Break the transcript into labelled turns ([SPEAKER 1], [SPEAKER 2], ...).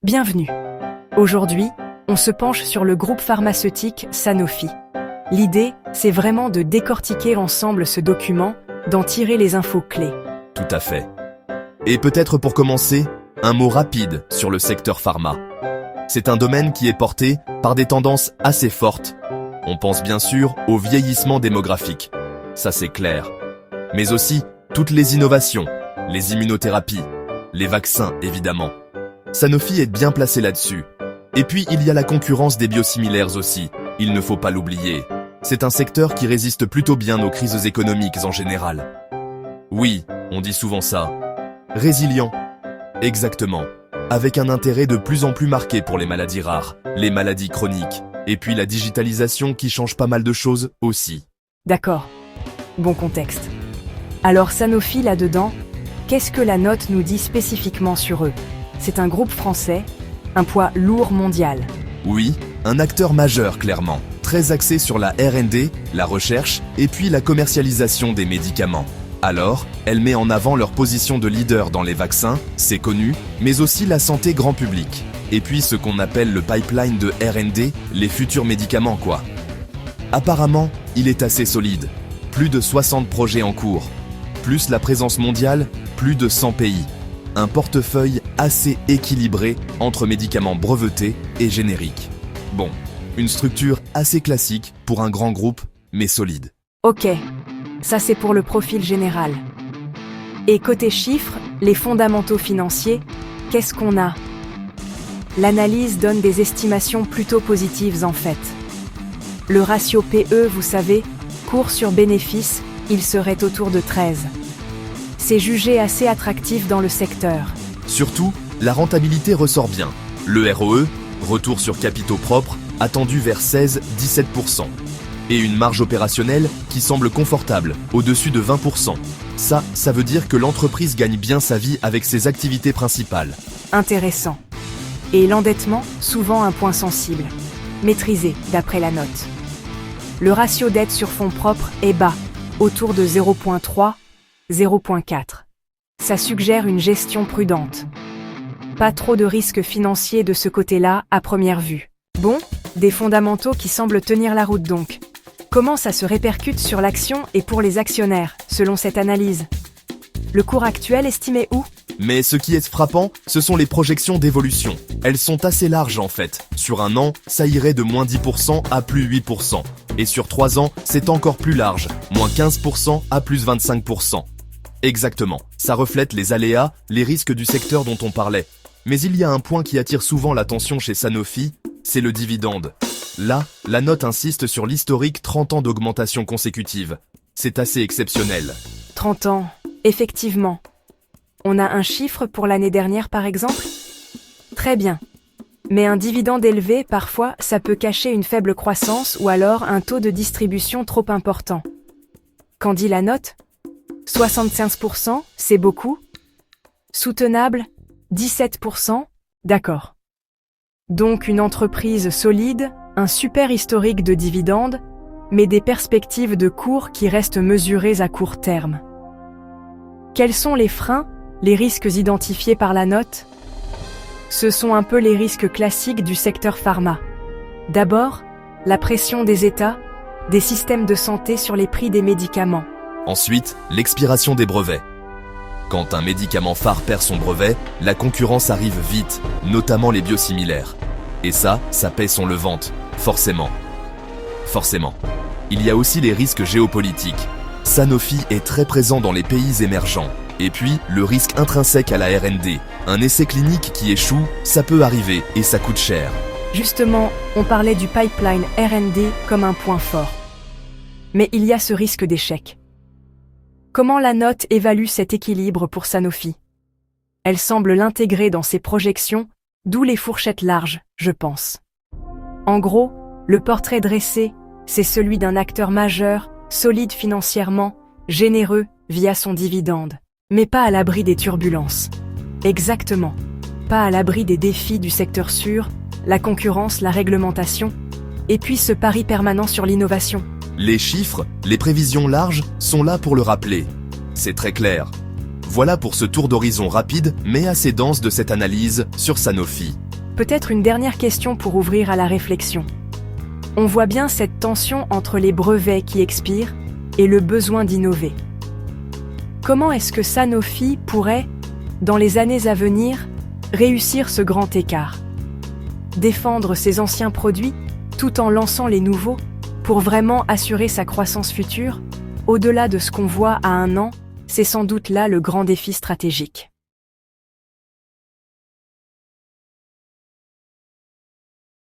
[SPEAKER 1] Bienvenue. Aujourd'hui, on se penche sur le groupe pharmaceutique Sanofi. L'idée, c'est vraiment de décortiquer ensemble ce document, d'en tirer les infos clés.
[SPEAKER 2] Tout à fait. Et peut-être pour commencer, un mot rapide sur le secteur pharma. C'est un domaine qui est porté par des tendances assez fortes. On pense bien sûr au vieillissement démographique, ça c'est clair. Mais aussi toutes les innovations, les immunothérapies, les vaccins évidemment. Sanofi est bien placé là-dessus. Et puis il y a la concurrence des biosimilaires aussi, il ne faut pas l'oublier. C'est un secteur qui résiste plutôt bien aux crises économiques en général. Oui, on dit souvent ça. Résilient. Exactement. Avec un intérêt de plus en plus marqué pour les maladies rares, les maladies chroniques, et puis la digitalisation qui change pas mal de choses aussi.
[SPEAKER 1] D'accord. Bon contexte. Alors Sanofi là-dedans, qu'est-ce que la note nous dit spécifiquement sur eux? C'est un groupe français, un poids lourd mondial.
[SPEAKER 2] Oui, un acteur majeur clairement, très axé sur la R&D, la recherche et puis la commercialisation des médicaments. Alors, elle met en avant leur position de leader dans les vaccins, c'est connu, mais aussi la santé grand public. Et puis ce qu'on appelle le pipeline de R&D, les futurs médicaments quoi. Apparemment, il est assez solide. Plus de 60 projets en cours. Plus la présence mondiale, plus de 100 pays. Un portefeuille assez équilibré entre médicaments brevetés et génériques. Bon, une structure assez classique pour un grand groupe, mais solide.
[SPEAKER 1] Ok, ça c'est pour le profil général. Et côté chiffres, les fondamentaux financiers, qu'est-ce qu'on a? L'analyse donne des estimations plutôt positives en fait. Le ratio PE, vous savez, cours sur bénéfice, il serait autour de 13. C'est jugé assez attractif dans le secteur.
[SPEAKER 2] Surtout, la rentabilité ressort bien. Le ROE, retour sur capitaux propres, attendu vers 16-17%. Et une marge opérationnelle qui semble confortable, au-dessus de 20%. Ça veut dire que l'entreprise gagne bien sa vie avec ses activités principales.
[SPEAKER 1] Intéressant. Et l'endettement, souvent un point sensible. Maîtrisé, d'après la note. Le ratio dette sur fonds propres est bas, autour de 0,3, 0,4. Ça suggère une gestion prudente. Pas trop de risques financiers de ce côté-là à première vue. Bon, des fondamentaux qui semblent tenir la route donc. Comment ça se répercute sur l'action et pour les actionnaires, selon cette analyse? Le cours actuel estimé où?
[SPEAKER 2] Mais ce qui est frappant, ce sont les projections d'évolution. Elles sont assez larges en fait. Sur un an, ça irait de moins 10% à plus 8%. Et sur 3 ans, c'est encore plus large, moins 15% à plus 25%. Exactement, ça reflète les aléas, les risques du secteur dont on parlait. Mais il y a un point qui attire souvent l'attention chez Sanofi, c'est le dividende. Là, la note insiste sur l'historique 30 ans d'augmentation consécutive. C'est assez exceptionnel.
[SPEAKER 1] 30 ans, effectivement. On a un chiffre pour l'année dernière par exemple? Très bien. Mais un dividende élevé, parfois, ça peut cacher une faible croissance ou alors un taux de distribution trop important. Qu'en dit la note? 75%, c'est beaucoup? Soutenable? 17%? D'accord. Donc une entreprise solide, un super historique de dividendes, mais des perspectives de cours qui restent mesurées à court terme. Quels sont les freins, les risques identifiés par la note? Ce sont un peu les risques classiques du secteur pharma. D'abord, la pression des États, des systèmes de santé sur les prix des médicaments.
[SPEAKER 2] Ensuite, l'expiration des brevets. Quand un médicament phare perd son brevet, la concurrence arrive vite, notamment les biosimilaires. Et ça paie son levante, forcément. Forcément. Il y a aussi les risques géopolitiques. Sanofi est très présent dans les pays émergents. Et puis, le risque intrinsèque à la R&D. Un essai clinique qui échoue, ça peut arriver et ça coûte cher.
[SPEAKER 1] Justement, on parlait du pipeline R&D comme un point fort. Mais il y a ce risque d'échec. Comment la note évalue cet équilibre pour Sanofi? Elle semble l'intégrer dans ses projections, d'où les fourchettes larges, je pense. En gros, le portrait dressé, c'est celui d'un acteur majeur, solide financièrement, généreux via son dividende, mais pas à l'abri des turbulences. Exactement. Pas à l'abri des défis du secteur sûr, la concurrence, la réglementation, et puis ce pari permanent sur l'innovation.
[SPEAKER 2] Les chiffres, les prévisions larges sont là pour le rappeler. C'est très clair. Voilà pour ce tour d'horizon rapide mais assez dense de cette analyse sur Sanofi.
[SPEAKER 1] Peut-être une dernière question pour ouvrir à la réflexion. On voit bien cette tension entre les brevets qui expirent et le besoin d'innover. Comment est-ce que Sanofi pourrait, dans les années à venir, réussir ce grand écart? Défendre ses anciens produits tout en lançant les nouveaux pour vraiment assurer sa croissance future, au-delà de ce qu'on voit à un an, c'est sans doute là le grand défi stratégique.